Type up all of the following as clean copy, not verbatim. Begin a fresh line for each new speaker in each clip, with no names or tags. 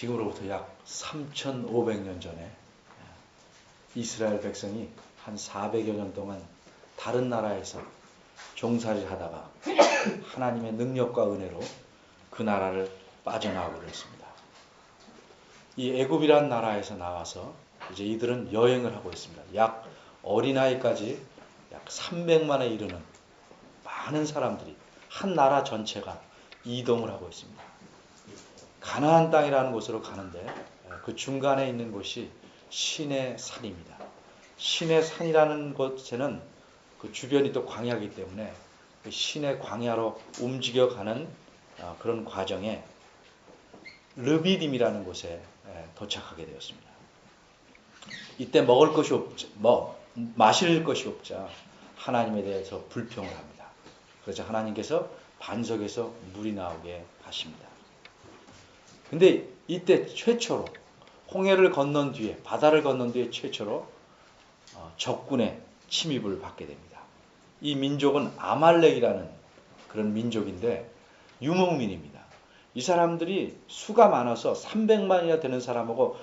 지금으로부터 약 3,500년 전에 이스라엘 백성이 한 400여 년 동안 다른 나라에서 종살이를 하다가 하나님의 능력과 은혜로 그 나라를 빠져나오기로 했습니다. 이 애굽이란 나라에서 나와서 이제 이들은 여행을 하고 있습니다. 약 어린아이까지 약 300만에 이르는 많은 사람들이 한 나라 전체가 이동을 하고 있습니다. 가나안 땅이라는 곳으로 가는데 그 중간에 있는 곳이 신의 산입니다. 신의 산이라는 곳에는 그 주변이 또 광야이기 때문에 그 신의 광야로 움직여가는 그런 과정에 르비딤이라는 곳에 도착하게 되었습니다. 이때 먹을 것이 없자, 마실 것이 없자 하나님에 대해서 불평을 합니다. 그래서 하나님께서 반석에서 물이 나오게 하십니다. 근데 이때 최초로 홍해를 건넌 뒤에, 바다를 건넌 뒤에 최초로 적군의 침입을 받게 됩니다. 이 민족은 아말렉이라는 그런 민족인데 유목민입니다. 이 사람들이 수가 많아서 300만이나 되는 사람하고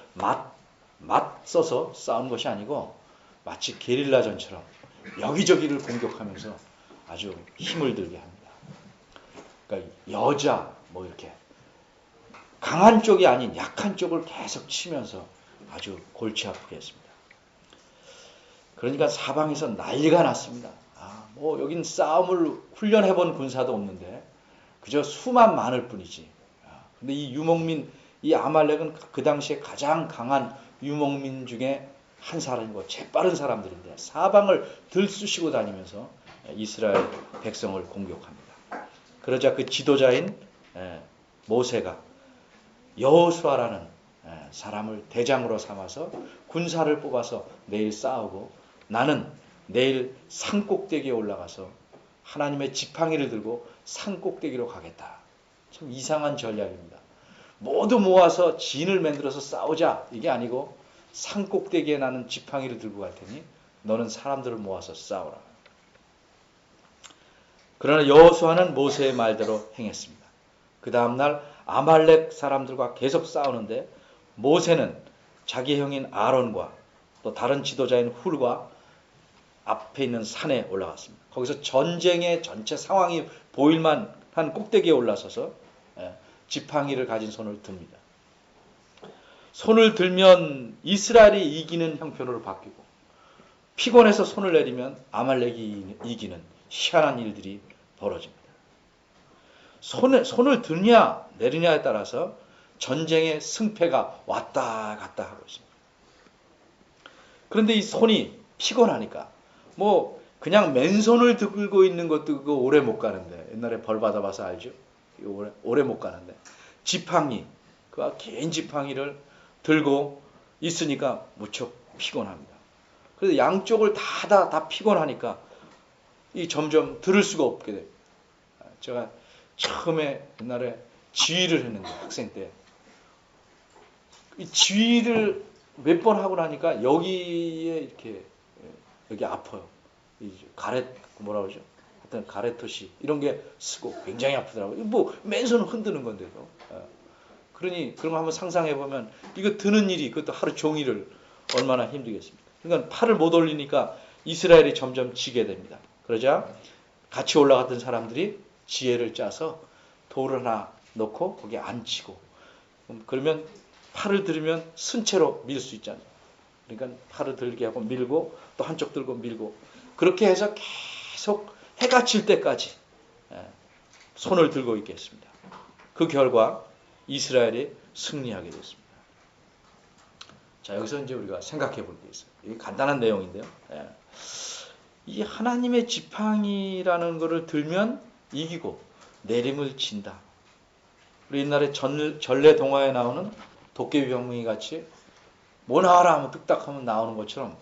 맞서서 싸운 것이 아니고 마치 게릴라전처럼 여기저기를 공격하면서 아주 힘을 들게 합니다. 그러니까 여자 이렇게 강한 쪽이 아닌 약한 쪽을 계속 치면서 아주 골치 아프게 했습니다. 그러니까 사방에서 난리가 났습니다. 여긴 싸움을 훈련해본 군사도 없는데 그저 수만 많을 뿐이지. 근데 이 유목민, 이 아말렉은 그 당시에 가장 강한 유목민 중에 한 사람이고 재빠른 사람들인데 사방을 들쑤시고 다니면서 이스라엘 백성을 공격합니다. 그러자 그 지도자인 모세가 여호수아라는 사람을 대장으로 삼아서 군사를 뽑아서 내일 싸우고 나는 내일 산꼭대기에 올라가서 하나님의 지팡이를 들고 산꼭대기로 가겠다. 참 이상한 전략입니다. 모두 모아서 진을 만들어서 싸우자 이게 아니고 산꼭대기에 나는 지팡이를 들고 갈 테니 너는 사람들을 모아서 싸우라. 그러나 여호수아는 모세의 말대로 행했습니다. 그 다음날 아말렉 사람들과 계속 싸우는데 모세는 자기 형인 아론과 또 다른 지도자인 훌과 앞에 있는 산에 올라갔습니다. 거기서 전쟁의 전체 상황이 보일만 한 꼭대기에 올라서서 지팡이를 가진 손을 듭니다. 손을 들면 이스라엘이 이기는 형편으로 바뀌고 피곤해서 손을 내리면 아말렉이 이기는 희한한 일들이 벌어집니다. 손을 드냐 내리냐에 따라서 전쟁의 승패가 왔다 갔다 하고 있습니다. 그런데 이 손이 피곤하니까 그냥 맨손을 들고 있는 것도 그거 오래 못 가는데 옛날에 벌 받아봐서 알죠? 오래 못 가는데 지팡이 그 긴 지팡이를 들고 있으니까 무척 피곤합니다. 그래서 양쪽을 다 피곤하니까 이 점점 들을 수가 없게 돼요. 제가 처음에 옛날에 지휘를 했는데 학생 때 이 지휘를 몇 번 하고 나니까 여기에 이렇게 여기 아파요. 뭐라 그러죠? 하여튼 가래토시 이런 게 쓰고 굉장히 아프더라고요. 맨손을 흔드는 건데도. 그러니 그런 거 한번 상상해 보면 이거 드는 일이 그것도 하루 종일을 얼마나 힘들겠습니까? 그러니까 팔을 못 올리니까 이스라엘이 점점 지게 됩니다. 그러자 같이 올라갔던 사람들이 지혜를 짜서 돌을 하나 놓고 거기에 앉히고 그러면 팔을 들으면 순채로 밀 수 있잖아요. 그러니까 팔을 들게 하고 밀고 또 한쪽 들고 밀고 그렇게 해서 계속 해가 질 때까지 손을 들고 있겠습니다. 그 결과 이스라엘이 승리하게 됐습니다. 자, 여기서 이제 우리가 생각해 볼 게 있어요. 이게 간단한 내용인데요. 이 하나님의 지팡이라는 것을 들면 이기고 내림을 진다. 우리 옛날에 전래 동화에 나오는 도깨비 병명이 같이 뭐 나와라 하면 뚝딱하면 나오는 것처럼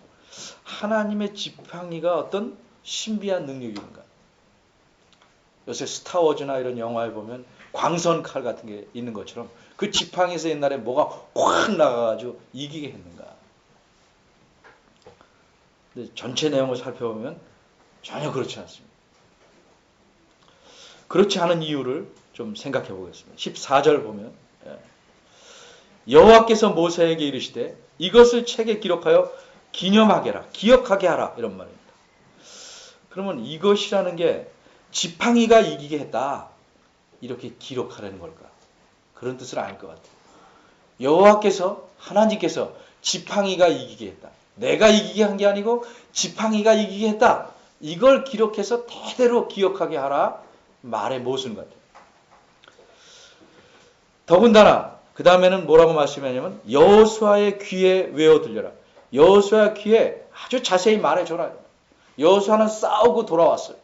하나님의 지팡이가 어떤 신비한 능력인가. 요새 스타워즈나 이런 영화에 보면 광선 칼 같은 게 있는 것처럼 그 지팡이에서 옛날에 뭐가 확 나가가지고 이기게 했는가. 근데 전체 내용을 살펴보면 전혀 그렇지 않습니다. 그렇지 않은 이유를 좀 생각해 보겠습니다. 14절 보면 여호와께서 모세에게 이르시되 이것을 책에 기록하여 기념하게 하라, 기억하게 하라 이런 말입니다. 그러면 이것이라는 게 지팡이가 이기게 했다 이렇게 기록하라는 걸까? 그런 뜻을 알 것 같아요. 여호와께서 하나님께서 지팡이가 이기게 했다. 내가 이기게 한 게 아니고 지팡이가 이기게 했다. 이걸 기록해서 대대로 기억하게 하라 말의 모순 같아요. 더군다나 그 다음에는 뭐라고 말씀하냐면 여호수아의 귀에 외워 들려라. 여호수아 귀에 아주 자세히 말해줘라. 여호수아는 싸우고 돌아왔어요.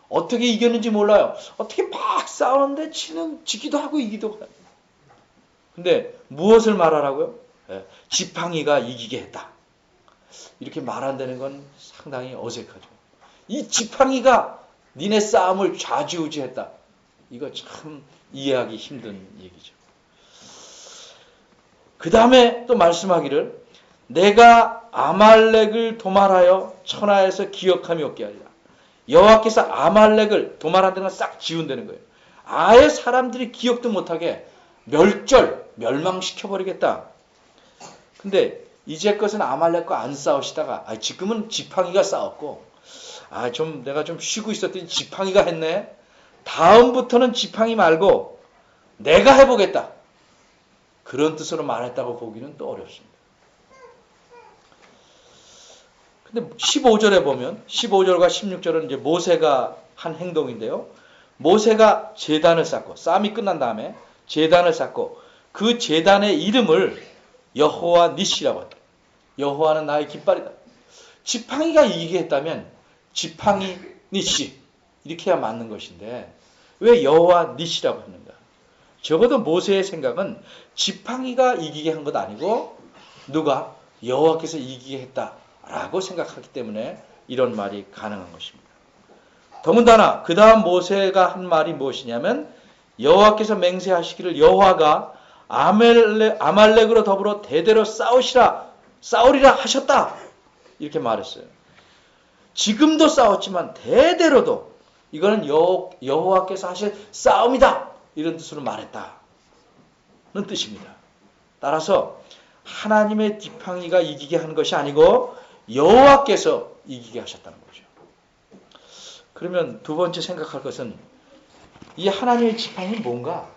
어떻게 이겼는지 몰라요. 어떻게 막 싸우는데 지기도 하고 이기도 하고. 근데 무엇을 말하라고요? 지팡이가 이기게 했다. 이렇게 말한다는 건 상당히 어색하죠. 이 지팡이가 니네 싸움을 좌지우지했다. 이거 참 이해하기 힘든 얘기죠. 그 다음에 또 말씀하기를 내가 아말렉을 도말하여 천하에서 기억함이 없게 하리라. 여호와께서 아말렉을 도말한다는 건 싹 지운다는 거예요. 아예 사람들이 기억도 못하게 멸망시켜버리겠다. 근데 이제 것은 아말렉과 안 싸우시다가 지금은 지팡이가 싸웠고 내가 좀 쉬고 있었더니 지팡이가 했네. 다음부터는 지팡이 말고 내가 해보겠다. 그런 뜻으로 말했다고 보기는 또 어렵습니다. 근데 15절에 보면 15절과 16절은 이제 모세가 한 행동인데요. 모세가 제단을 쌓고 싸움이 끝난 다음에 제단을 쌓고 그 제단의 이름을 여호와 니시라고 했다. 여호와는 나의 깃발이다. 지팡이가 이기게 했다면 지팡이 니시 이렇게 해야 맞는 것인데 왜 여호와 니시라고 했는가? 적어도 모세의 생각은 지팡이가 이기게 한 것 아니고 누가? 여호와께서 이기게 했다라고 생각하기 때문에 이런 말이 가능한 것입니다. 더군다나 그 다음 모세가 한 말이 무엇이냐면 여호와께서 맹세하시기를 여호와가 아말렉으로 더불어 대대로 싸우리라 하셨다. 이렇게 말했어요. 지금도 싸웠지만 대대로도 이거는 여호와께서 하실 싸움이다. 이런 뜻으로 말했다는 뜻입니다. 따라서 하나님의 지팡이가 이기게 한 것이 아니고 여호와께서 이기게 하셨다는 거죠. 그러면 두 번째 생각할 것은 이 하나님의 지팡이는 뭔가?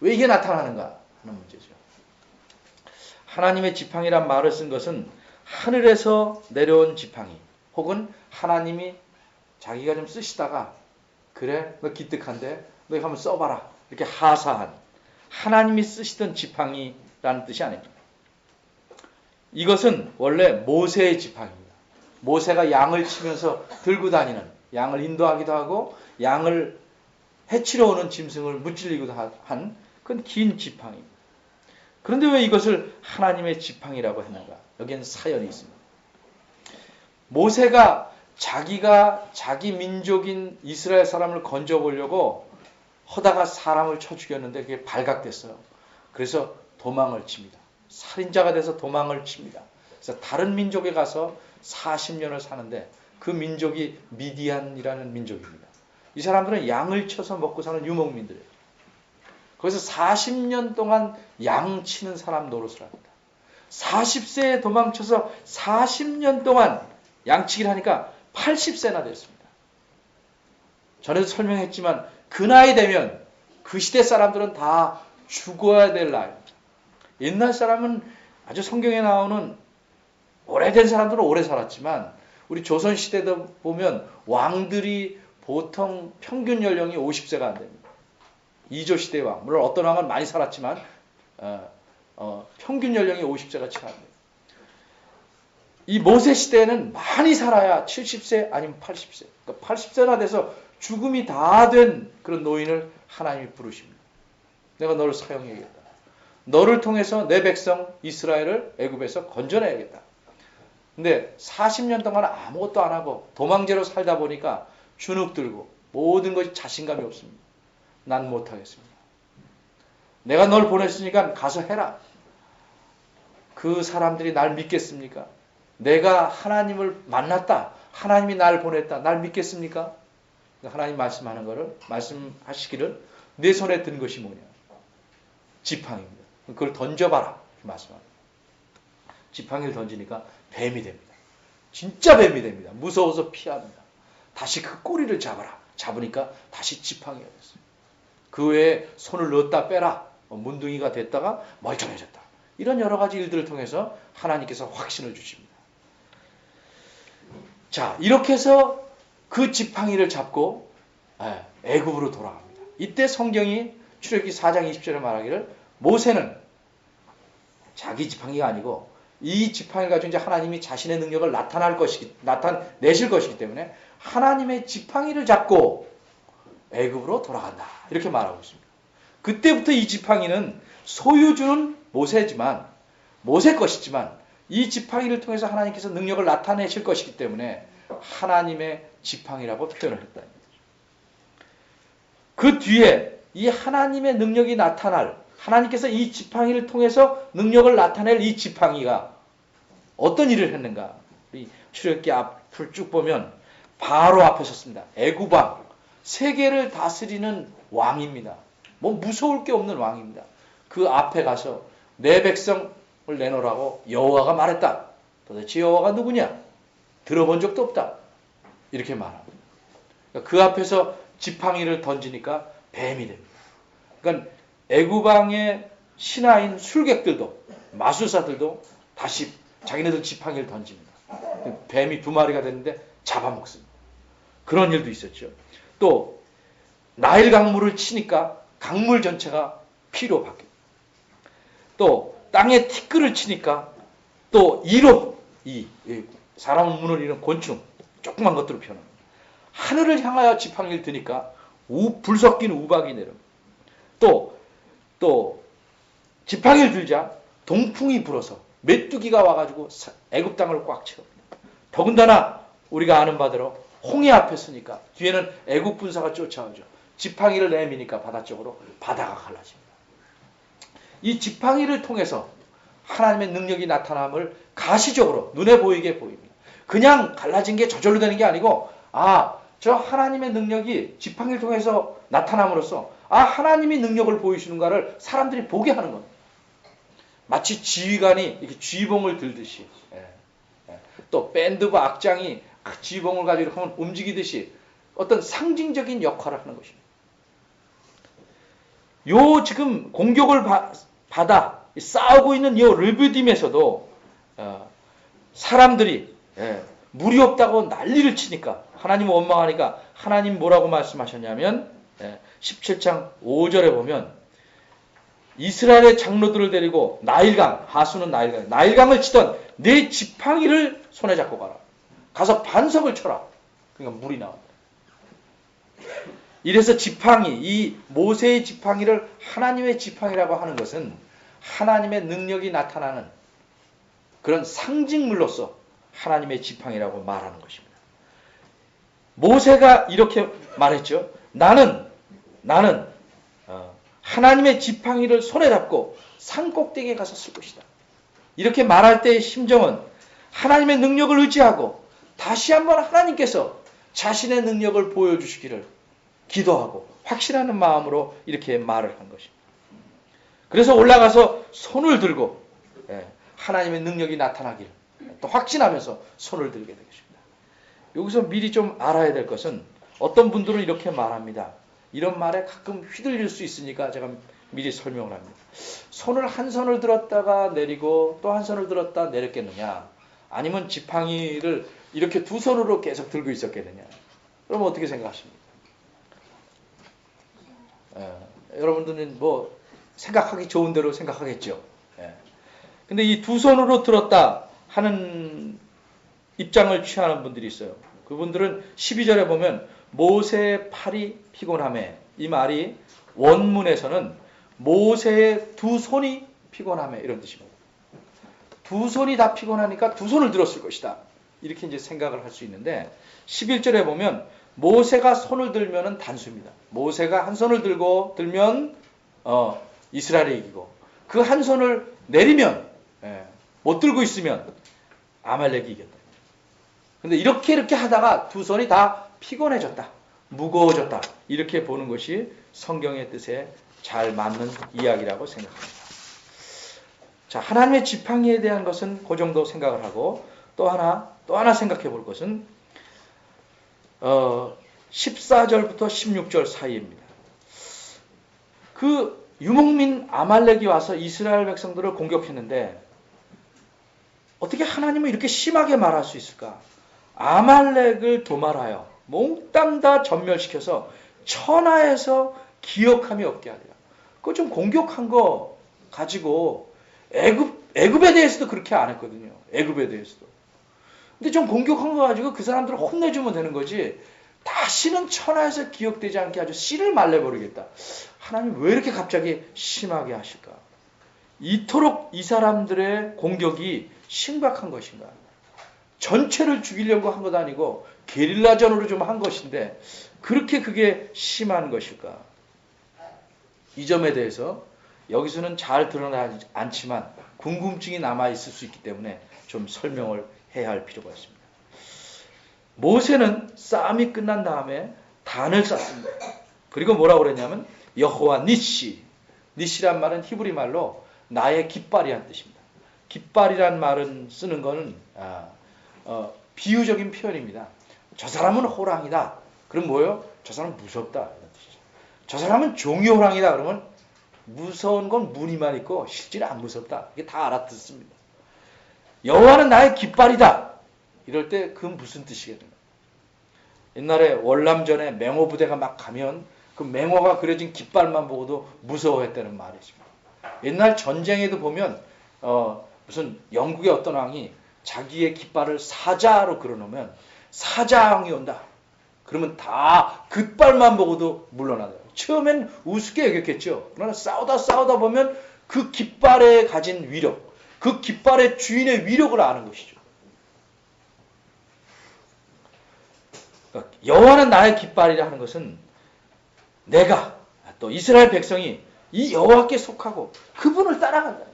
왜 이게 나타나는가 하는 문제죠. 하나님의 지팡이란 말을 쓴 것은 하늘에서 내려온 지팡이 혹은 하나님이 자기가 좀 쓰시다가 그래 너 기특한데 너 이거 한번 써봐라 이렇게 하사한 하나님이 쓰시던 지팡이라는 뜻이 아닙니다. 이것은 원래 모세의 지팡이입니다. 모세가 양을 치면서 들고 다니는 양을 인도하기도 하고 양을 해치러 오는 짐승을 무찔리기도 한 그건 긴 지팡이입니다. 그런데 왜 이것을 하나님의 지팡이라고 했는가? 여기에는 사연이 있습니다. 모세가 자기가 자기 민족인 이스라엘 사람을 건져보려고 하다가 사람을 쳐 죽였는데 그게 발각됐어요. 그래서 도망을 칩니다. 살인자가 돼서 도망을 칩니다. 그래서 다른 민족에 가서 40년을 사는데 그 민족이 미디안이라는 민족입니다. 이 사람들은 양을 쳐서 먹고 사는 유목민들이에요. 거기서 40년 동안 양 치는 사람 노릇을 합니다. 40세에 도망쳐서 40년 동안 양치기를 하니까 80세나 됐습니다. 전에도 설명했지만 그 나이 되면 그 시대 사람들은 다 죽어야 될 나이입니다. 옛날 사람은 아주 성경에 나오는 오래된 사람들은 오래 살았지만 우리 조선시대도 보면 왕들이 보통 평균 연령이 50세가 안 됩니다. 이조 시대 왕, 물론 어떤 왕은 많이 살았지만 평균 연령이 50세가 채 안 돼요. 이 모세 시대에는 많이 살아야 70세 아니면 80세. 그러니까 80세나 돼서 죽음이 다 된 그런 노인을 하나님이 부르십니다. 내가 너를 사용해야겠다. 너를 통해서 내 백성 이스라엘을 애굽에서 건져내야겠다. 근데 40년 동안 아무것도 안 하고 도망제로 살다 보니까 주눅 들고 모든 것이 자신감이 없습니다. 난 못하겠습니다. 내가 널 보냈으니까 가서 해라. 그 사람들이 날 믿겠습니까? 내가 하나님을 만났다. 하나님이 날 보냈다. 날 믿겠습니까? 하나님 말씀하시기를 내 손에 든 것이 뭐냐? 지팡이입니다. 그걸 던져봐라. 이렇게 말씀합니다. 지팡이를 던지니까 뱀이 됩니다. 진짜 뱀이 됩니다. 무서워서 피합니다. 다시 그 꼬리를 잡아라. 잡으니까 다시 지팡이가 됐어요. 그 외에 손을 넣었다 빼라. 문둥이가 됐다가 멀쩡해졌다. 이런 여러 가지 일들을 통해서 하나님께서 확신을 주십니다. 자, 이렇게 해서 그 지팡이를 잡고 애굽으로 돌아갑니다. 이때 성경이 출애굽기 4장 20절에 말하기를 모세는 자기 지팡이가 아니고 이 지팡이를 가지고 이제 하나님이 자신의 능력을 나타내실 것이기 때문에 하나님의 지팡이를 잡고 애굽으로 돌아간다. 이렇게 말하고 있습니다. 그때부터 이 지팡이는 소유주는 모세 것이지만 이 지팡이를 통해서 하나님께서 능력을 나타내실 것이기 때문에 하나님의 지팡이라고 표현을 했다. 그 뒤에 이 하나님의 능력이 하나님께서 이 지팡이를 통해서 능력을 나타낼 이 지팡이가 어떤 일을 했는가? 우리 출애굽기 앞을 쭉 보면 바로 앞에 섰습니다. 애굽 왕, 세계를 다스리는 왕입니다. 뭐 무서울 게 없는 왕입니다. 그 앞에 가서 내 백성을 내놓으라고 여호와가 말했다. 도대체 여호와가 누구냐? 들어본 적도 없다. 이렇게 말합니다. 그 앞에서 지팡이를 던지니까 뱀이 됩니다. 그러니까 애굽 왕의 신하인 술객들도 마술사들도 다시 자기네들 지팡이를 던집니다. 뱀이 2마리가 됐는데 잡아먹습니다. 그런 일도 있었죠. 또 나일 강물을 치니까 강물 전체가 피로 바뀝니다. 또 땅에 티끌을 치니까 또 사람을 무너리는 곤충 조그만 것들을 표현합니다. 하늘을 향하여 지팡이를 드니까 불 섞인 우박이 내려옵니다. 또 지팡이를 들자 동풍이 불어서 메뚜기가 와가지고 애굽 땅을 꽉 채웁니다. 더군다나 우리가 아는 바대로 홍해 앞에 서니까 뒤에는 애굽 군사가 쫓아오죠. 지팡이를 내미니까 바다 쪽으로 바다가 갈라집니다. 이 지팡이를 통해서 하나님의 능력이 나타남을 가시적으로 눈에 보이게 보입니다. 그냥 갈라진 게 저절로 되는 게 아니고 저 하나님의 능력이 지팡이를 통해서 나타남으로써 하나님이 능력을 보이시는가를 사람들이 보게 하는 겁니다. 마치 지휘관이 이렇게 쥐봉을 들듯이 또 밴드부 악장이 지휘봉을 가지고 이렇게 하면 움직이듯이 어떤 상징적인 역할을 하는 것입니다. 요 지금 공격을 받아 싸우고 있는 요 르비딤에서도 사람들이 물이 없다고 난리를 치니까 하나님을 원망하니까 하나님 뭐라고 말씀하셨냐면 17장 5절에 보면 이스라엘의 장로들을 데리고 나일강, 하수는 나일강을 치던 내 지팡이를 손에 잡고 가라. 가서 반석을 쳐라. 그러니까 물이 나온다. 이래서 이 모세의 지팡이를 하나님의 지팡이라고 하는 것은 하나님의 능력이 나타나는 그런 상징물로서 하나님의 지팡이라고 말하는 것입니다. 모세가 이렇게 말했죠. 나는 하나님의 지팡이를 손에 잡고 산 꼭대기에 가서 쓸 것이다. 이렇게 말할 때의 심정은 하나님의 능력을 의지하고 다시 한번 하나님께서 자신의 능력을 보여주시기를 기도하고 확신하는 마음으로 이렇게 말을 한 것입니다. 그래서 올라가서 손을 들고 하나님의 능력이 나타나기를 또 확신하면서 손을 들게 되겠습니다. 여기서 미리 좀 알아야 될 것은 어떤 분들은 이렇게 말합니다. 이런 말에 가끔 휘둘릴 수 있으니까 제가 미리 설명을 합니다. 손을 한 손을 들었다가 내리고 또 한 손을 들었다 내렸겠느냐? 아니면 지팡이를 이렇게 2손으로 계속 들고 있었겠느냐? 그럼 어떻게 생각하십니까? 여러분들은 뭐 생각하기 좋은 대로 생각하겠죠. 근데 이 2손으로 들었다 하는 입장을 취하는 분들이 있어요. 그분들은 12절에 보면 모세의 팔이 피곤하매, 이 말이 원문에서는 모세의 2손이 피곤하매 이런 뜻입니다. 2손이 다 피곤하니까 2손을 들었을 것이다. 이렇게 이제 생각을 할 수 있는데 11절에 보면 모세가 손을 들면은 단수입니다. 모세가 한 손을 들면 이스라엘이 이기고 그 한 손을 내리면 못 들고 있으면 아말렉이 이겼다. 근데 이렇게 하다가 2손이 다 피곤해졌다. 무거워졌다. 이렇게 보는 것이 성경의 뜻에 잘 맞는 이야기라고 생각합니다. 자, 하나님의 지팡이에 대한 것은 그 정도 생각을 하고 또 하나 생각해 볼 것은 14절부터 16절 사이입니다. 그 유목민 아말렉이 와서 이스라엘 백성들을 공격했는데 어떻게 하나님은 이렇게 심하게 말할 수 있을까? 아말렉을 도말하여 몽땅 다 전멸시켜서 천하에서 기억함이 없게 하리라. 그거 좀 공격한 거 가지고 애굽에 대해서도 그렇게 안 했거든요. 애굽에 대해서도. 근데 좀 공격한 거 가지고 그 사람들을 혼내주면 되는 거지. 다시는 천하에서 기억되지 않게 아주 씨를 말려버리겠다. 하나님 왜 이렇게 갑자기 심하게 하실까? 이토록 이 사람들의 공격이 심각한 것인가? 전체를 죽이려고 한 것 아니고 게릴라전으로 좀 한 것인데 그렇게 그게 심한 것일까? 이 점에 대해서 여기서는 잘 드러나지 않지만 궁금증이 남아있을 수 있기 때문에 좀 설명을 해야 할 필요가 있습니다. 모세는 싸움이 끝난 다음에 단을 쌌습니다. 그리고 뭐라고 그랬냐면 여호와 니시. 니시란 말은 히브리 말로 나의 깃발이란 뜻입니다. 깃발이란 말은 쓰는 거는 비유적인 표현입니다. 저 사람은 호랑이다. 그럼 뭐예요? 저 사람은 무섭다. 이런 뜻이죠. 저 사람은 종이 호랑이다. 그러면 무서운 건 무늬만 있고 실제는 안 무섭다. 이게 다 알아듣습니다. 여호와는 나의 깃발이다. 이럴 때 그건 무슨 뜻이겠는가? 옛날에 월남전에 맹호 부대가 막 가면 그 맹호가 그려진 깃발만 보고도 무서워했다는 말이 있습니다. 옛날 전쟁에도 보면 무슨 영국의 어떤 왕이 자기의 깃발을 사자로 그려놓으면 사자왕이 온다. 그러면 다 깃발만 보고도 물러나요. 처음엔 우습게 여겼겠죠. 그러나 싸우다 보면 그 깃발에 가진 위력, 그 깃발의 주인의 위력을 아는 것이죠. 그러니까 여호와는 나의 깃발이라 하는 것은 내가 또 이스라엘 백성이 이 여호와께 속하고 그분을 따라간다.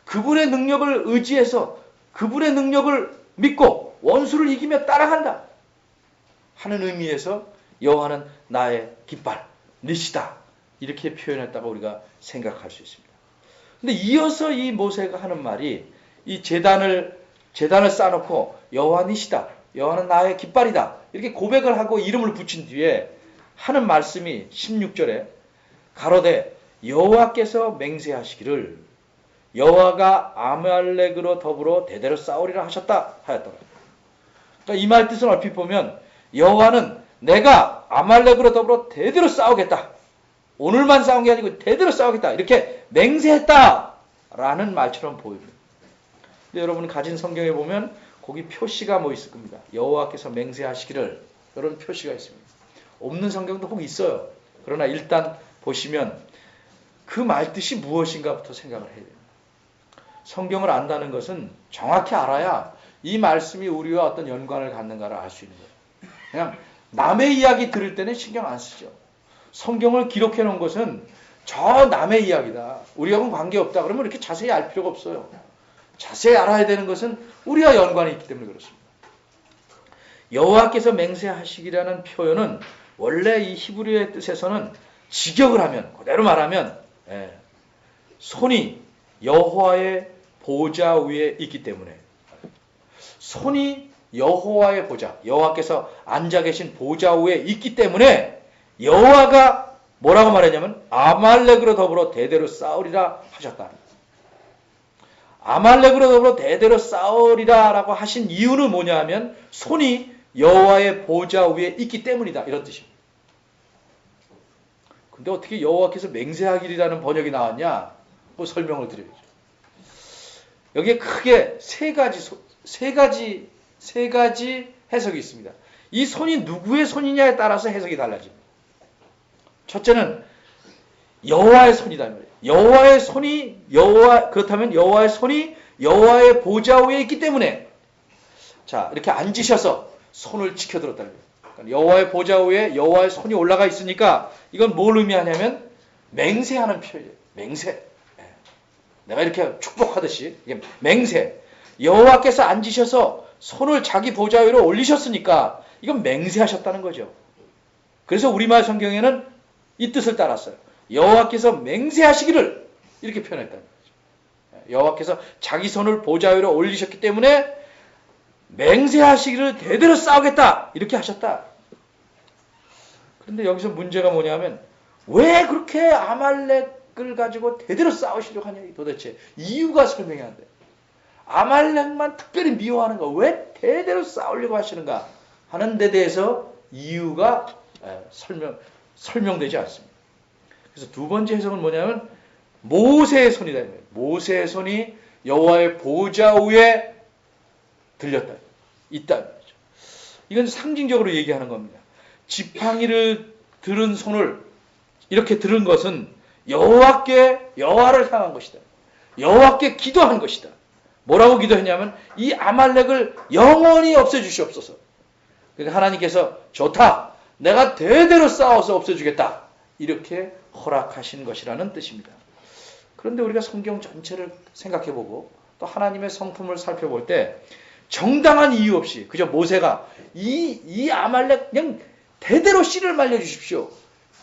그분의 능력을 의지해서 그분의 능력을 믿고 원수를 이기며 따라간다 하는 의미에서 여호와는 나의 깃발, 니시다 이렇게 표현했다고 우리가 생각할 수 있습니다. 근데 이어서 이 모세가 하는 말이 이 제단을 쌓아놓고 여호와 니시다, 여호와는 나의 깃발이다 이렇게 고백을 하고 이름을 붙인 뒤에 하는 말씀이 16절에 가로되 여호와께서 맹세하시기를 여호와가 아말렉으로 더불어 대대로 싸우리라 하셨다 하였더라. 그러니까 이 말 뜻은 얼핏 보면 여호와는 내가 아말렉으로 더불어 대대로 싸우겠다. 오늘만 싸운 게 아니고 대대로 싸우겠다. 이렇게 맹세했다라는 말처럼 보입니다. 근데 여러분 가진 성경에 보면 거기 표시가 뭐 있을 겁니다. 여호와께서 맹세하시기를 이런 표시가 있습니다. 없는 성경도 혹 있어요. 그러나 일단 보시면 그 말뜻이 무엇인가부터 생각을 해야 됩니다. 성경을 안다는 것은 정확히 알아야 이 말씀이 우리와 어떤 연관을 갖는가를 알 수 있는 거예요. 그냥 남의 이야기 들을 때는 신경 안 쓰죠. 성경을 기록해 놓은 것은 저 남의 이야기다. 우리하고는 관계없다. 그러면 이렇게 자세히 알 필요가 없어요. 자세히 알아야 되는 것은 우리와 연관이 있기 때문에 그렇습니다. 여호와께서 맹세하시기라는 표현은 원래 이 히브리어의 뜻에서는 직역을 하면 그대로 말하면 손이 여호와의 보좌 위에 있기 때문에 손이 여호와의 보좌, 여호와께서 앉아 계신 보좌 위에 있기 때문에 여호와가 뭐라고 말했냐면 아말렉으로 더불어 대대로 싸우리라 하셨다. 아말렉으로 더불어 대대로 싸우리라 라고 하신 이유는 뭐냐 하면 손이 여호와의 보좌 위에 있기 때문이다 이런 뜻입니다. 근데 어떻게 여호와께서 맹세하기라는 번역이 나왔냐? 뭐 설명을 드려야죠. 여기에 크게 세 가지 해석이 있습니다. 이 손이 누구의 손이냐에 따라서 해석이 달라집니다. 첫째는 여호와의 손이다 말이에요. 여호와의 손이 그렇다면 여호와의 손이 여호와의 보좌 위에 있기 때문에 자 이렇게 앉으셔서 손을 지켜들었다는 거예요. 그러니까 여호와의 보좌 위에 여호와의 손이 올라가 있으니까 이건 뭘 의미하냐면 맹세하는 표현이에요. 맹세. 내가 이렇게 축복하듯이 이게 맹세. 여호와께서 앉으셔서 손을 자기 보좌 위로 올리셨으니까 이건 맹세하셨다는 거죠. 그래서 우리말 성경에는 이 뜻을 따랐어요. 여호와께서 맹세하시기를 이렇게 표현했다는 거죠. 여호와께서 자기 손을 보좌 위로 올리셨기 때문에 맹세하시기를 대대로 싸우겠다 이렇게 하셨다. 그런데 여기서 문제가 뭐냐면 왜 그렇게 아말렉을 가지고 대대로 싸우시려고 하냐 도대체 이유가 설명이 안 돼. 아말렉만 특별히 미워하는 거 왜 대대로 싸우려고 하시는가 하는 데 대해서 이유가 설명되지 않습니다. 그래서 두 번째 해석은 뭐냐면 모세의 손이다. 모세의 손이 여호와의 보좌 위에 들렸다. 있다. 이건 상징적으로 얘기하는 겁니다. 지팡이를 들은 손을 이렇게 들은 것은 여호와를 향한 것이다. 여호와께 기도한 것이다. 뭐라고 기도했냐면 이 아말렉을 영원히 없애주시옵소서. 그러니까 하나님께서 좋다. 내가 대대로 싸워서 없애주겠다. 이렇게 허락하신 것이라는 뜻입니다. 그런데 우리가 성경 전체를 생각해보고 또 하나님의 성품을 살펴볼 때 정당한 이유 없이 그저 모세가 이 아말렉 그냥 대대로 씨를 말려주십시오.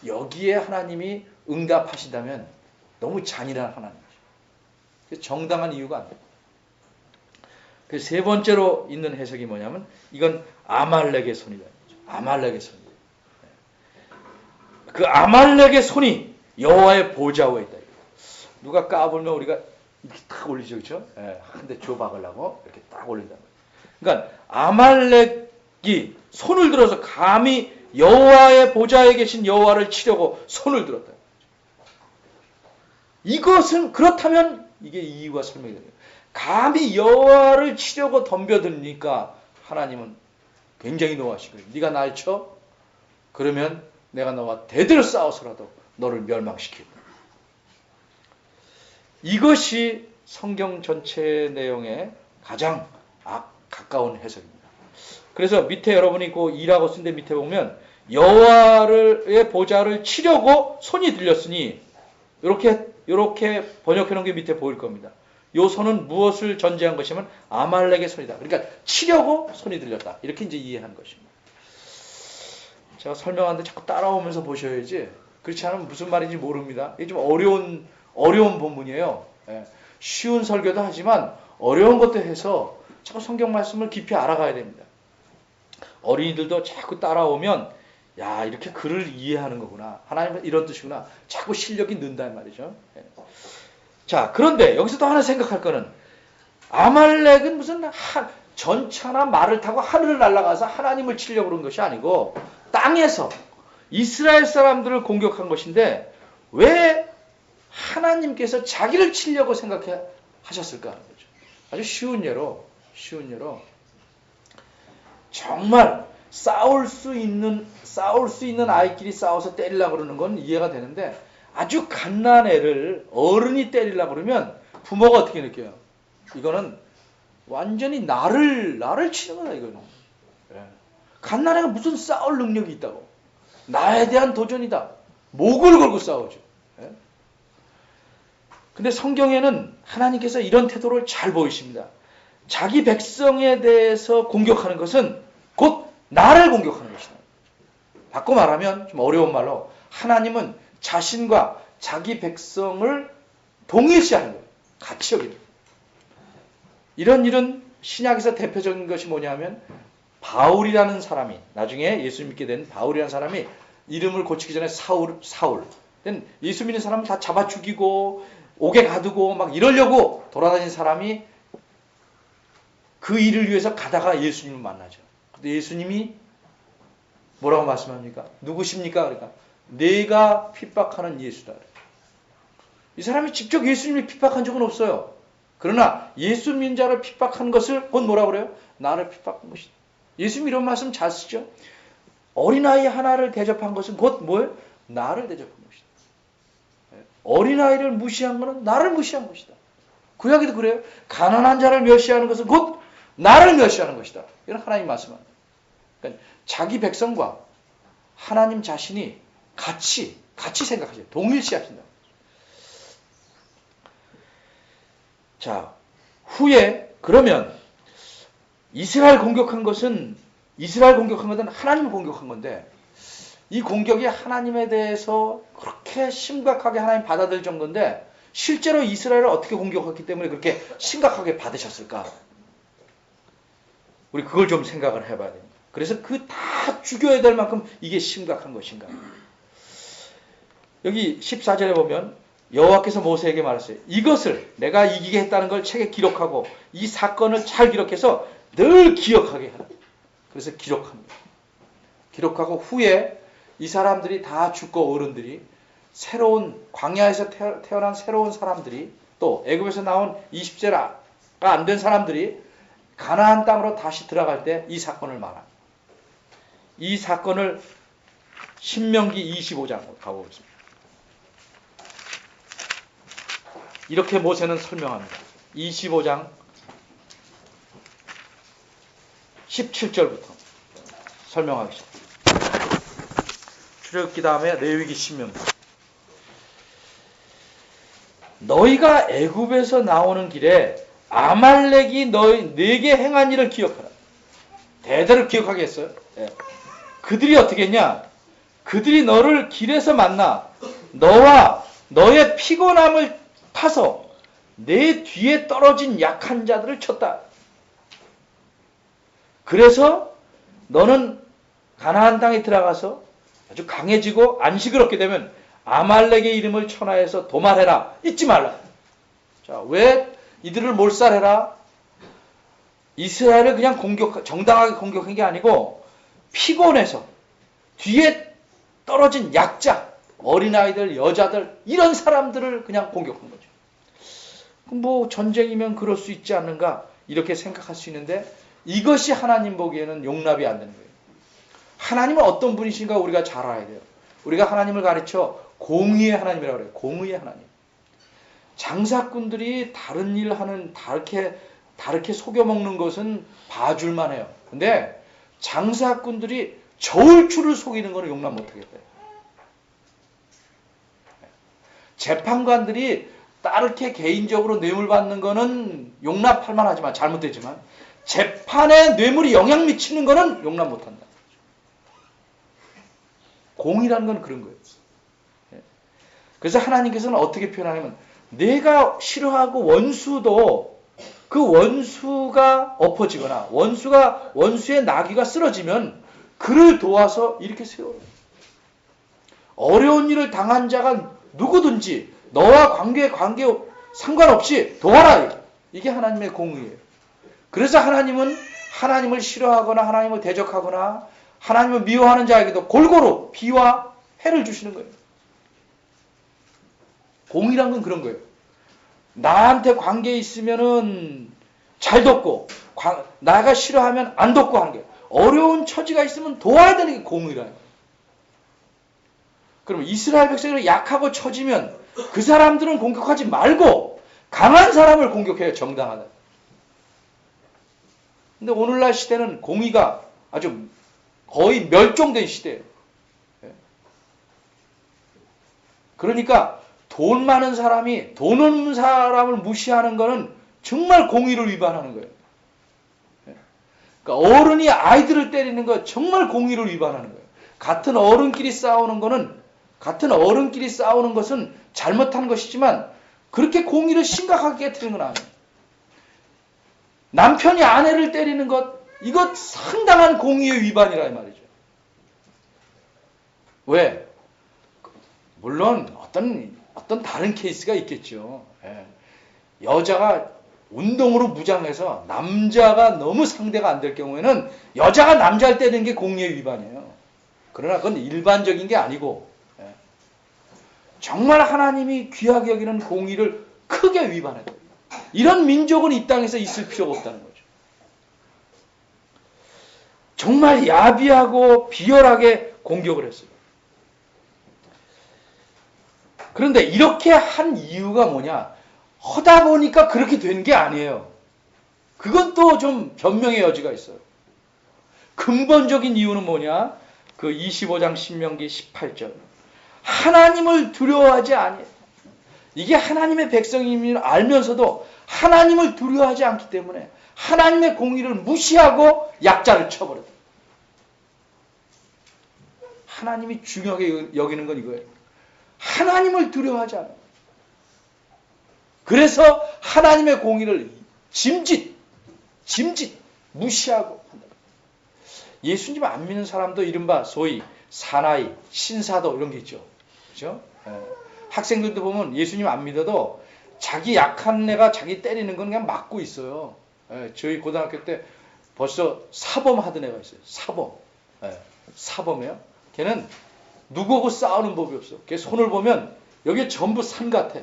여기에 하나님이 응답하신다면 너무 잔인한 하나님이죠. 정당한 이유가 안 돼요. 그래서 세 번째로 있는 해석이 뭐냐면 이건 아말렉의 손이다. 아말렉의 손이다. 그 아말렉의 손이 여호와의 보좌 위에 있다. 누가 까불면 우리가 이렇게 딱 올리죠, 그렇죠? 한 대 줘 박으려고 이렇게 딱 올린다. 그러니까 아말렉이 손을 들어서 감히 여호와의 보좌에 계신 여호와를 치려고 손을 들었다. 이것은 그렇다면 이게 이유가 설명이 됩니다. 감히 여호와를 치려고 덤벼드니까 하나님은 굉장히 노하시고 네가 날 쳐? 그러면 내가 너와 대대로 싸워서라도 너를 멸망시키고. 이것이 성경 전체 내용에 가장 가까운 해석입니다. 그래서 밑에 여러분이 그 2라고 쓴 데 밑에 보면 여호와의 보좌를 치려고 손이 들렸으니 이렇게 번역해 놓은 게 밑에 보일 겁니다. 요 손은 무엇을 전제한 것이면 아말렉의 손이다. 그러니까 치려고 손이 들렸다. 이렇게 이제 이해하는 것입니다. 제가 설명하는데 자꾸 따라오면서 보셔야지. 그렇지 않으면 무슨 말인지 모릅니다. 이게 좀 어려운 본문이에요. 쉬운 설교도 하지만 어려운 것도 해서 자꾸 성경 말씀을 깊이 알아가야 됩니다. 어린이들도 자꾸 따라오면 야 이렇게 글을 이해하는 거구나. 하나님은 이런 뜻이구나. 자꾸 실력이 는다 말이죠. 자 그런데 여기서 또 하나 생각할 거는 아말렉은 무슨 전차나 말을 타고 하늘을 날아가서 하나님을 치려고 그런 것이 아니고 땅에서 이스라엘 사람들을 공격한 것인데 왜 하나님께서 자기를 치려고 생각하셨을까 하는 거죠. 아주 쉬운 예로 정말 싸울 수 있는 아이끼리 싸워서 때리려고 그러는 건 이해가 되는데 아주 갓난 애를 어른이 때리려고 그러면 부모가 어떻게 느껴요? 이거는 완전히 나를 치는 거다 이거는. 갓난 애가 무슨 싸울 능력이 있다고. 나에 대한 도전이다. 목을 걸고 싸우죠. 근데 성경에는 하나님께서 이런 태도를 잘 보이십니다. 자기 백성에 대해서 공격하는 것은 곧 나를 공격하는 것이다. 바꿔 말하면 좀 어려운 말로 하나님은 자신과 자기 백성을 동일시하는 거예요. 같이 여기는. 이런 일은 신약에서 대표적인 것이 뭐냐면 바울이라는 사람이 나중에 예수 믿게 된 바울이라는 사람이 이름을 고치기 전에 사울 예수 믿는 사람을 다 잡아 죽이고 옥에 가두고 막 이러려고 돌아다닌 사람이 그 일을 위해서 가다가 예수님을 만나죠. 근데 예수님이 뭐라고 말씀합니까? 누구십니까? 그러니까 내가 핍박하는 예수다. 이 사람이 직접 예수님을 핍박한 적은 없어요. 그러나 예수 믿는 자를 핍박한 것을 곧 뭐라고 그래요? 나를 핍박한 것이다. 예수님 이런 말씀 잘 쓰죠. 어린아이 하나를 대접한 것은 곧 뭐예요? 나를 대접한 것이다. 어린아이를 무시한 것은 나를 무시한 것이다. 구약에도 그래요. 가난한 자를 멸시하는 것은 곧 나를 멸시하는 것이다. 이런 하나님 말씀합니다. 그러니까 자기 백성과 하나님 자신이 같이 생각하셔요. 동일시하신다. 자, 후에 그러면 이스라엘 공격한 것은 하나님을 공격한 건데 이 공격이 하나님에 대해서 그렇게 심각하게 하나님 받아들일 정도인데 실제로 이스라엘을 어떻게 공격했기 때문에 그렇게 심각하게 받으셨을까? 우리 그걸 좀 생각을 해봐야 됩니다. 그래서 그 다 죽여야 될 만큼 이게 심각한 것인가? 여기 14절에 보면 여호와께서 모세에게 말했어요. 이것을 내가 이기게 했다는 걸 책에 기록하고 이 사건을 잘 기록해서 늘 기억하게 하라. 그래서 기록합니다. 기록하고 후에 이 사람들이 다 죽고 어른들이 새로운 광야에서 태어난 새로운 사람들이 또 애굽에서 나온 20세가 안 된 사람들이 가나안 땅으로 다시 들어갈 때 이 사건을 말합니다. 이 사건을 신명기 25장으로 가보겠습니다. 이렇게 모세는 설명합니다. 25장 17절부터 설명하겠습니다. 출애굽기 다음에 레위기 신명기. 너희가 애굽에서 나오는 길에 아말렉이 네게 행한 일을 기억하라. 대대로 기억하게 했어요. 네. 그들이 어떻게 했냐? 그들이 너를 길에서 만나 너와 너의 피곤함을 타서 내 뒤에 떨어진 약한 자들을 쳤다. 그래서 너는 가나안 땅에 들어가서 아주 강해지고 안식을 얻게 되면 아말렉의 이름을 천하에서 도말해라. 잊지 말라. 자, 왜 이들을 몰살해라? 이스라엘을 그냥 정당하게 공격한 게 아니고 피곤해서 뒤에 떨어진 약자, 어린아이들, 여자들 이런 사람들을 그냥 공격한 거죠. 뭐 전쟁이면 그럴 수 있지 않는가 이렇게 생각할 수 있는데 이것이 하나님 보기에는 용납이 안 되는 거예요. 하나님은 어떤 분이신가 우리가 잘 알아야 돼요. 우리가 하나님을 가르쳐 공의의 하나님이라고 그래요. 공의의 하나님. 장사꾼들이 다른 일 하는 다르게 속여먹는 것은 봐줄만 해요. 근데 장사꾼들이 저울추를 속이는 것은 용납 못하겠대요. 재판관들이 다르게 개인적으로 뇌물 받는 거는 용납할 만하지만 잘못되지만 재판에 뇌물이 영향 미치는 거는 용납 못한다. 공이라는 건 그런 거예요. 그래서 하나님께서는 어떻게 표현하냐면 내가 싫어하고 원수도 그 원수가 엎어지거나 원수의 나귀가 쓰러지면 그를 도와서 이렇게 세워요. 어려운 일을 당한 자가 누구든지 너와 관계 상관없이 도와라. 이게 하나님의 공의예요. 그래서 하나님은 하나님을 싫어하거나 하나님을 대적하거나 하나님을 미워하는 자에게도 골고루 비와 해를 주시는 거예요. 공의란 건 그런 거예요. 나한테 관계 있으면은 잘 돕고 나가 싫어하면 안 돕고 하는 거예요. 어려운 처지가 있으면 도와야 되는 게 공의라요. 그럼 이스라엘 백성이 약하고 처지면 그 사람들은 공격하지 말고 강한 사람을 공격해야 정당하다. 근데 오늘날 시대는 공의가 아주 거의 멸종된 시대예요. 그러니까 돈 많은 사람이 돈 없는 사람을 무시하는 것은 정말 공의를 위반하는 거예요. 그러니까 어른이 아이들을 때리는 거 정말 공의를 위반하는 거예요. 같은 어른끼리 싸우는 것은 잘못한 것이지만 그렇게 공의를 심각하게 깨트리는 건 아니에요. 남편이 아내를 때리는 것 이것 상당한 공의의 위반이라 이 말이죠. 왜? 물론 어떤 다른 케이스가 있겠죠. 여자가 운동으로 무장해서 남자가 너무 상대가 안 될 경우에는 여자가 남자를 때리는 게 공의의 위반이에요. 그러나 그건 일반적인 게 아니고 정말 하나님이 귀하게 여기는 공의를 크게 위반해요. 이런 민족은 이 땅에서 있을 필요가 없다는 거죠. 정말 야비하고 비열하게 공격을 했어요. 그런데 이렇게 한 이유가 뭐냐? 하다 보니까 그렇게 된 게 아니에요. 그건 또 좀 변명의 여지가 있어요. 근본적인 이유는 뭐냐? 그 25장 신명기 18절. 하나님을 두려워하지 아니해요. 이게 하나님의 백성임을 알면서도 하나님을 두려워하지 않기 때문에 하나님의 공의를 무시하고 약자를 쳐버렸다. 하나님이 중요하게 여기는 건 이거예요. 하나님을 두려워하지 않아요. 그래서 하나님의 공의를 짐짓 무시하고 한다. 예수님 안 믿는 사람도 이른바 소위 사나이, 신사도 이런 게 있죠. 그죠? 학생들도 보면 예수님 안 믿어도 자기 약한 애가 자기 때리는 건 그냥 맞고 있어요. 저희 고등학교 때 벌써 사범하던 애가 있어요. 사범. 사범이에요. 걔는 누구하고 싸우는 법이 없어. 걔 손을 보면 여기 전부 산 같아.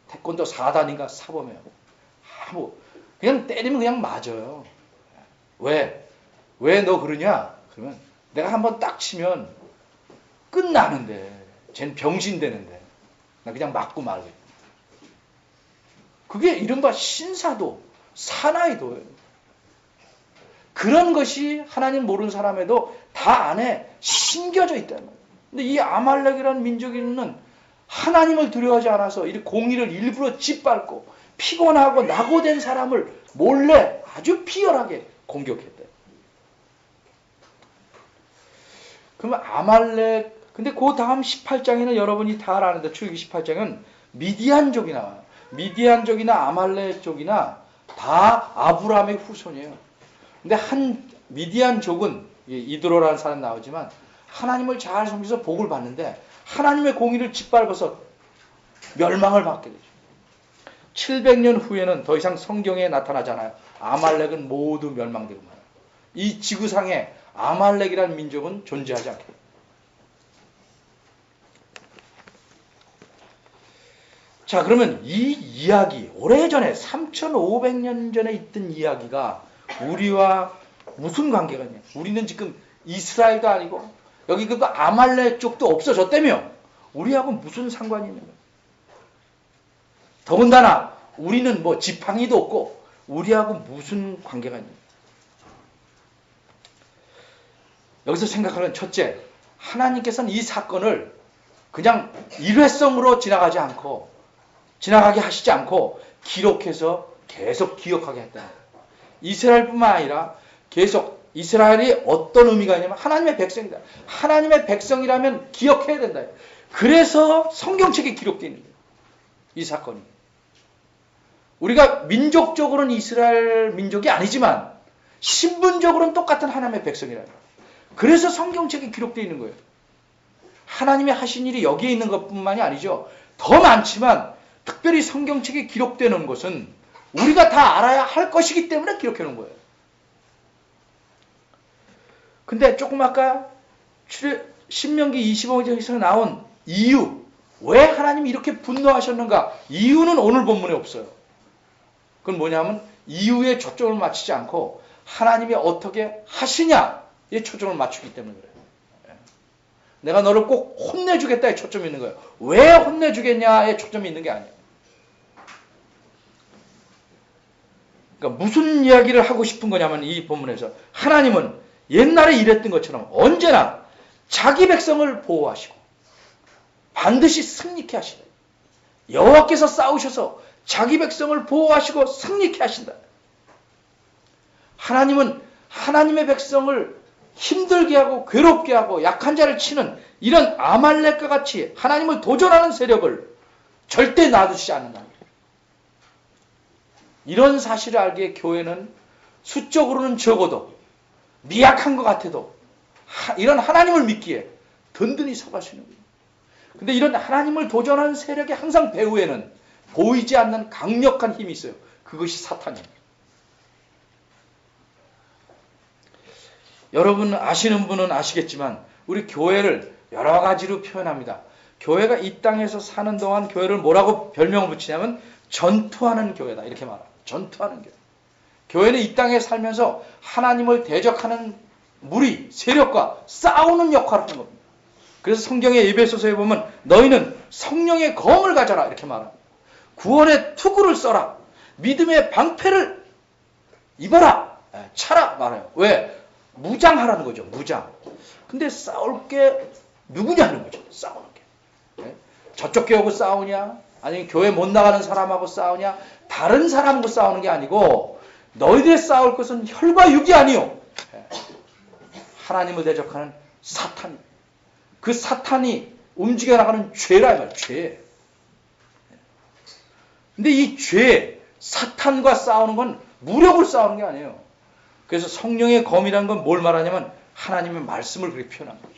태권도 4단인가 사범이에요. 그냥 때리면 그냥 맞아요. 왜 너 그러냐? 그러면 내가 한번 딱 치면 끝나는데, 쟨 병신 되는데, 나 그냥 맞고 말게. 그게 이른바 신사도, 사나이도예요. 그런 것이 하나님 모르는 사람에도 다 안에 심겨져 있단 말이에요. 근데 이 아말렉이라는 민족인은 하나님을 두려워하지 않아서 이 공의를 일부러 짓밟고 피곤하고 낙오된 사람을 몰래 아주 비열하게 공격했대. 그러면 아말렉, 근데 그 다음 18장에는 여러분이 다 아는데, 출애굽기 18장은 미디안족이 나와요. 미디안족이나 아말렉족이나 다 아브라함의 후손이에요. 근데 한 미디안족은 이드로라는 사람 나오지만 하나님을 잘 섬겨서 복을 받는데 하나님의 공의를 짓밟아서 멸망을 받게 되죠. 700년 후에는 더 이상 성경에 나타나잖아요. 아말렉은 모두 멸망되고 말아요. 이 지구상에 아말렉이라는 민족은 존재하지 않게 됩니다. 자, 그러면 이 이야기, 오래전에 3500년 전에 있던 이야기가 우리와 무슨 관계가 있냐? 우리는 지금 이스라엘도 아니고 여기 그 아말렉 쪽도 없어졌다며 우리하고 무슨 상관이 있는 거야? 더군다나 우리는 뭐 지팡이도 없고 우리하고 무슨 관계가 있는 거야? 여기서 생각하는 첫째, 하나님께서는 이 사건을 그냥 일회성으로 지나가게 하시지 않고 기록해서 계속 기억하게 했다. 이스라엘뿐만 아니라 계속 이스라엘이 어떤 의미가 있냐면 하나님의 백성이다. 하나님의 백성이라면 기억해야 된다. 그래서 성경책에 기록되어 있는 거예요. 이 사건이. 우리가 민족적으로는 이스라엘 민족이 아니지만 신분적으로는 똑같은 하나님의 백성이라는 거예요. 그래서 성경책에 기록되어 있는 거예요. 하나님이 하신 일이 여기에 있는 것뿐만이 아니죠. 더 많지만 특별히 성경책에 기록되는 것은 우리가 다 알아야 할 것이기 때문에 기록해 놓은 거예요. 근데 조금 아까 신명기 25장에서 나온 이유, 왜 하나님이 이렇게 분노하셨는가? 이유는 오늘 본문에 없어요. 그건 뭐냐면 이유에 초점을 맞추지 않고 하나님이 어떻게 하시냐에 초점을 맞추기 때문에 그래요. 내가 너를 꼭 혼내주겠다에 초점이 있는 거예요. 왜 혼내주겠냐에 초점이 있는 게 아니에요. 그러니까 무슨 이야기를 하고 싶은 거냐면 이 본문에서 하나님은 옛날에 이랬던 것처럼 언제나 자기 백성을 보호하시고 반드시 승리케 하시다. 여호와께서 싸우셔서 자기 백성을 보호하시고 승리케 하신다. 하나님은 하나님의 백성을 힘들게 하고 괴롭게 하고 약한 자를 치는 이런 아말렉과 같이 하나님을 도전하는 세력을 절대 놔두시지 않는다. 이런 사실을 알기에 교회는 수적으로는 적어도 미약한 것 같아도 이런 하나님을 믿기에 든든히 서갈 수 있는 거예요. 근데 이런 하나님을 도전하는 세력의 항상 배후에는 보이지 않는 강력한 힘이 있어요. 그것이 사탄입니다. 여러분 아시는 분은 아시겠지만 우리 교회를 여러 가지로 표현합니다. 교회가 이 땅에서 사는 동안 교회를 뭐라고 별명을 붙이냐면 전투하는 교회다. 이렇게 말합니다. 전투하는 교회. 교회는 이 땅에 살면서 하나님을 대적하는 무리, 세력과 싸우는 역할을 하는 겁니다. 그래서 성경의 에베소서에 보면 너희는 성령의 검을 가져라 이렇게 말합니다. 구원의 투구를 써라. 믿음의 방패를 입어라. 차라 말해요. 왜? 무장하라는 거죠. 무장. 근데 싸울 게 누구냐는 거죠. 싸우는 게. 저쪽 교회하고 싸우냐? 아니면 교회 못 나가는 사람하고 싸우냐? 다른 사람하고 싸우는 게 아니고 너희들이 싸울 것은 혈과 육이 아니요. 하나님을 대적하는 사탄. 그 사탄이 움직여 나가는 죄라 이 말이에요. 죄. 근데 이 죄, 사탄과 싸우는 건 무력을 싸우는 게 아니에요. 그래서 성령의 검이라는 건 뭘 말하냐면 하나님의 말씀을 그렇게 표현한 거죠.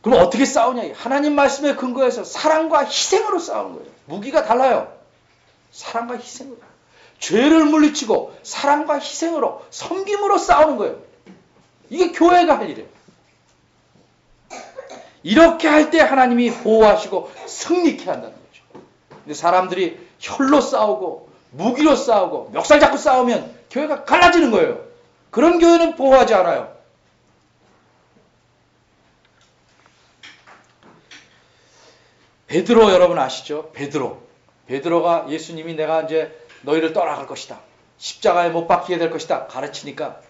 그럼 어떻게 싸우냐? 하나님 말씀에 근거해서 사랑과 희생으로 싸우는 거예요. 무기가 달라요. 사랑과 희생으로. 죄를 물리치고 사랑과 희생으로, 섬김으로 싸우는 거예요. 이게 교회가 할 일이에요. 이렇게 할 때 하나님이 보호하시고 승리케 한다는 거죠. 근데 사람들이 혈로 싸우고 무기로 싸우고 멱살 잡고 싸우면 교회가 갈라지는 거예요. 그런 교회는 보호하지 않아요. 베드로 여러분 아시죠? 베드로가 예수님이 내가 이제 너희를 떠나갈 것이다. 십자가에 못 박히게 될 것이다. 가르치니까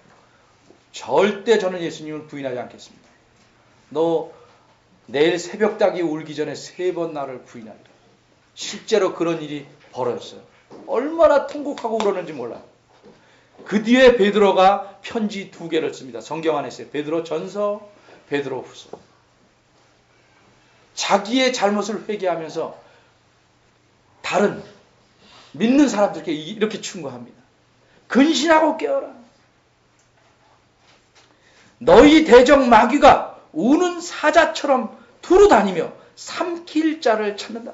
절대 저는 예수님을 부인하지 않겠습니다. 너 내일 새벽닭이 울기 전에 3번 나를 부인하리라. 실제로 그런 일이 벌어졌어요. 얼마나 통곡하고 울었는지 몰라요. 그 뒤에 베드로가 편지 2개를 씁니다. 성경 안에 있어요. 베드로 전서, 베드로 후서. 자기의 잘못을 회개하면서 다른 믿는 사람들께 이렇게 충고합니다. 근신하고 깨어라. 너희 대적 마귀가 우는 사자처럼 두루 다니며 삼킬 자를 찾는다.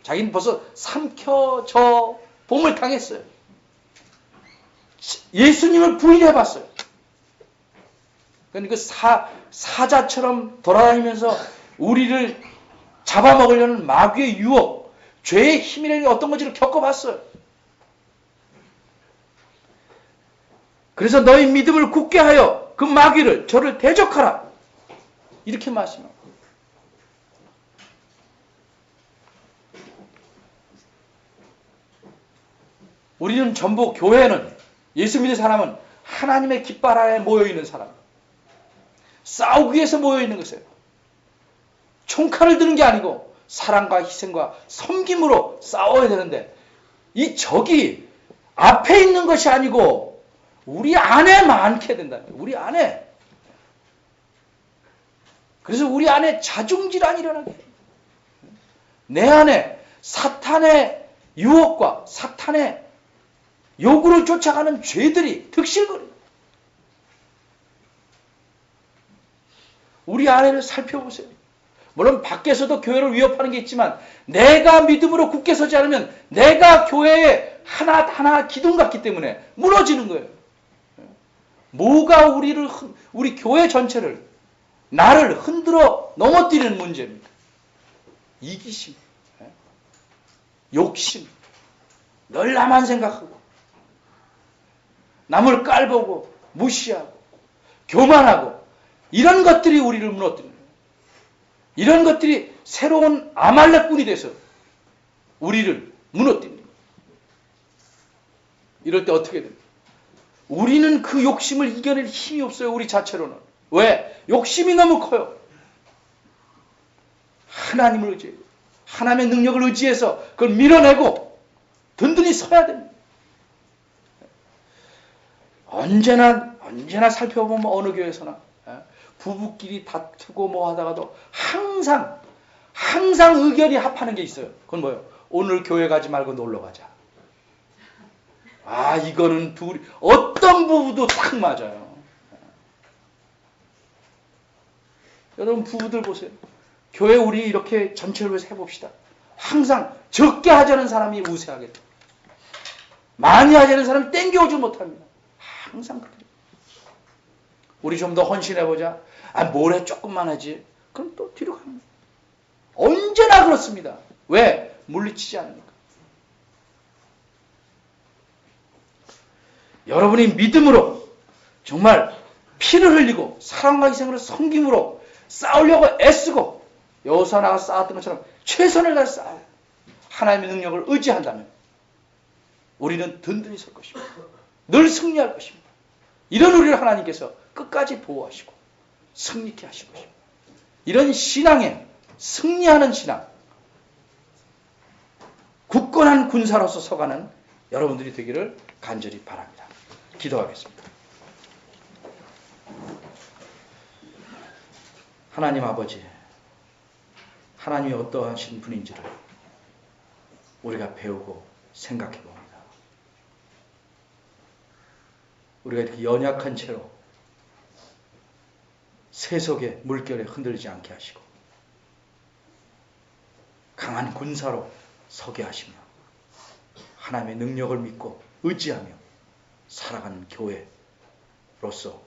자기는 벌써 삼켜져 봄을 당했어요. 예수님을 부인해봤어요. 그러니까 사자처럼 돌아다니면서 우리를 잡아먹으려는 마귀의 유혹, 죄의 힘이라는 게 어떤 건지를 겪어봤어요. 그래서 너희 믿음을 굳게 하여 그 마귀를 저를 대적하라. 이렇게 말씀합니다. 우리는 전부 교회는 예수 믿는 사람은 하나님의 깃발 아래 모여있는 사람. 싸우기 위해서 모여있는 것이에요. 총칼을 드는 게 아니고 사랑과 희생과 섬김으로 싸워야 되는데 이 적이 앞에 있는 것이 아니고 우리 안에 많게 된다. 우리 안에. 그래서 우리 안에 자중질환이 일어나게 해요. 내 안에 사탄의 유혹과 사탄의 요구를 쫓아가는 죄들이 득실거려요. 우리 안에를 살펴보세요. 물론 밖에서도 교회를 위협하는 게 있지만 내가 믿음으로 굳게 서지 않으면 내가 교회에 하나하나 기둥 같기 때문에 무너지는 거예요. 뭐가 우리 교회 전체를 나를 흔들어 넘어뜨리는 문제입니까? 이기심, 욕심, 늘 나만 생각하고 남을 깔보고 무시하고 교만하고 이런 것들이 우리를 무너뜨리는 거예요. 이런 것들이 새로운 아말렉군이 돼서 우리를 무너뜨리는 거예요. 이럴 때 어떻게 됩니까? 우리는 그 욕심을 이겨낼 힘이 없어요. 우리 자체로는. 왜? 욕심이 너무 커요. 하나님을 의지해요. 하나님의 능력을 의지해서 그걸 밀어내고 든든히 서야 됩니다. 언제나 살펴보면 어느 교회에서나 부부끼리 다투고 뭐 하다가도 항상 의견이 합하는 게 있어요. 그건 뭐예요? 오늘 교회 가지 말고 놀러 가자. 아, 이거는 어떤 부부도 딱 맞아요. 여러분 부부들 보세요. 교회 우리 이렇게 전체로 해서 해봅시다. 항상 적게 하자는 사람이 우세하겠다. 많이 하자는 사람이 땡겨오지 못합니다. 항상 그래요. 우리 좀 더 헌신해보자. 아, 뭐래 조금만 하지. 그럼 또 뒤로 갑니다. 언제나 그렇습니다. 왜? 물리치지 않으니까. 여러분이 믿음으로 정말 피를 흘리고 사랑과 희생으로 섬김으로 싸우려고 애쓰고 여호수아 나가 싸웠던 것처럼 최선을 다해 싸워요. 하나님의 능력을 의지한다면 우리는 든든히 설 것입니다. 늘 승리할 것입니다. 이런 우리를 하나님께서 끝까지 보호하시고 승리케 하실 것입니다. 이런 신앙에 승리하는 신앙, 굳건한 군사로서 서가는 여러분들이 되기를 간절히 바랍니다. 기도하겠습니다. 하나님 아버지, 하나님이 어떠하신 분인지를 우리가 배우고 생각해 봅니다. 우리가 이렇게 연약한 채로 세속의 물결에 흔들리지 않게 하시고 강한 군사로 서게 하시며 하나님의 능력을 믿고 의지하며 살아가는 교회로서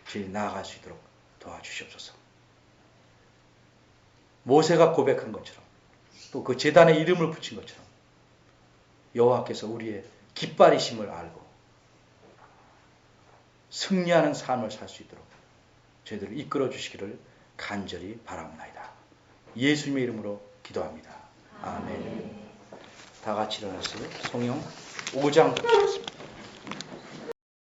길 나아갈 수 있도록 도와주시옵소서. 모세가 고백한 것처럼 또 그 제단에 이름을 붙인 것처럼 여호와께서 우리의 깃발이심을 알고 승리하는 삶을 살 수 있도록 저희들을 이끌어 주시기를 간절히 바라옵나이다. 예수님의 이름으로 기도합니다. 아멘. 다 같이 일어나서 성경 5장